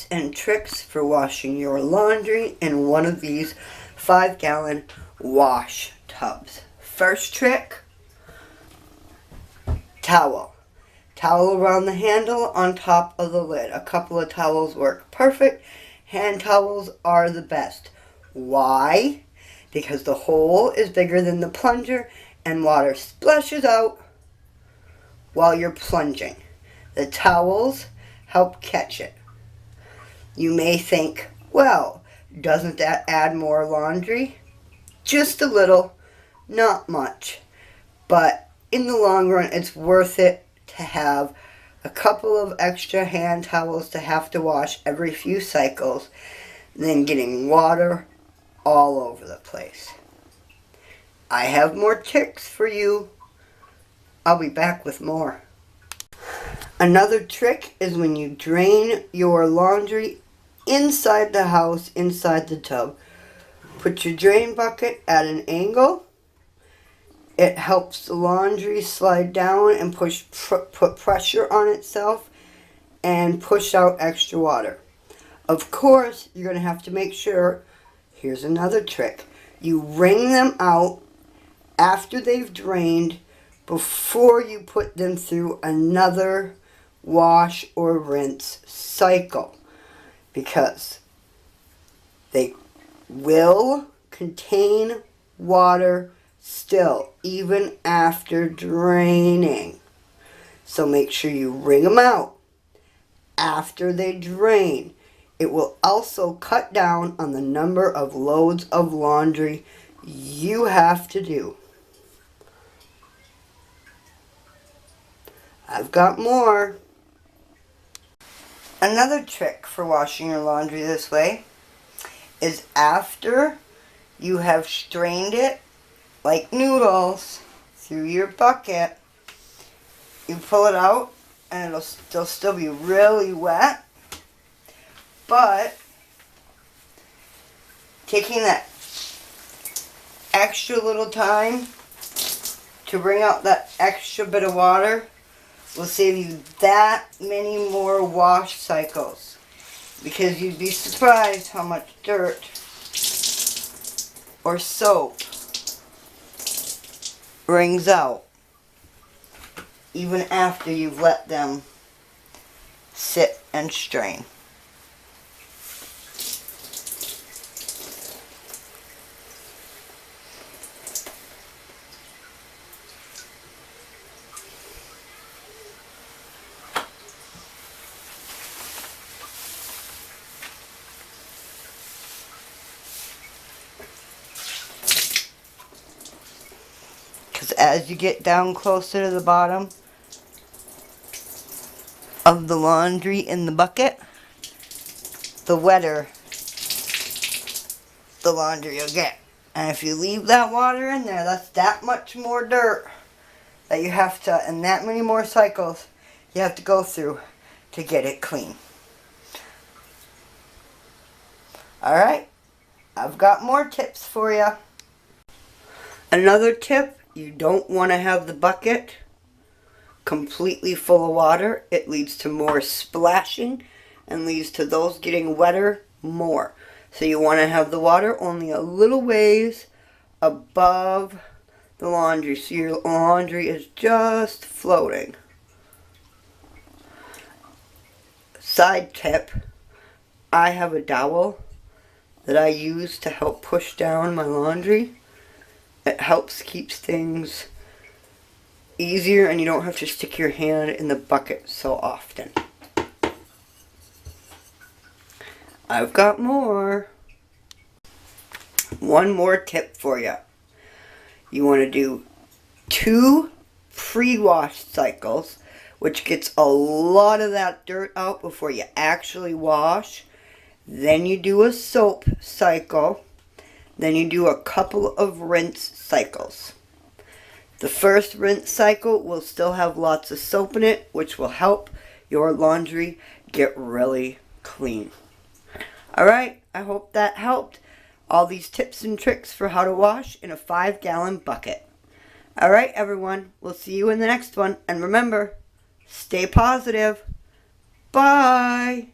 and tricks for washing your laundry in one of these 5-gallon wash tubs. First trick, towel. Towel around the handle on top of the lid. A couple of towels work perfect. Hand towels are the best. Why? Because the hole is bigger than the plunger and water splashes out while you're plunging. The towels help catch it. You may think, well, doesn't that add more laundry? Just a little, not much. But in the long run, it's worth it to have a couple of extra hand towels to have to wash every few cycles than getting water all over the place. I have more tricks for you. I'll be back with more. Another trick is when you drain your laundry inside the house, inside the tub. Put your drain bucket at an angle. It helps the laundry slide down and put pressure on itself and push out extra water. Of course, you're going to have to make sure, here's another trick, you wring them out after they've drained before you put them through another wash or rinse cycle, because they will contain water still, even after draining. So make sure you wring them out after they drain. It will also cut down on the number of loads of laundry you have to do. I've got more. Another trick for washing your laundry this way is after you have strained it like noodles through your bucket, you pull it out and it'll still be really wet, but taking that extra little time to bring out that extra bit of water will save you that many more wash cycles, because you'd be surprised how much dirt or soap wrings out even after you've let them sit and strain. Because as you get down closer to the bottom of the laundry in the bucket, the wetter the laundry you'll get. And if you leave that water in there, that's that much more dirt that you have to, and that many more cycles you have to go through to get it clean. Alright, I've got more tips for you. Another tip, you don't want to have the bucket completely full of water. It leads to more splashing and leads to those getting wetter more. So you want to have the water only a little ways above the laundry, so your laundry is just floating. Side tip, I have a dowel that I use to help push down my laundry. It helps keeps things easier and you don't have to stick your hand in the bucket so often. I've got more. One more tip for you. You want to do 2 pre-wash cycles, which gets a lot of that dirt out before you actually wash. Then you do a soap cycle. Then you do a couple of rinse cycles. The first rinse cycle will still have lots of soap in it, which will help your laundry get really clean. Alright, I hope that helped. All these tips and tricks for how to wash in a 5-gallon bucket. Alright everyone, we'll see you in the next one. And remember, stay positive. Bye!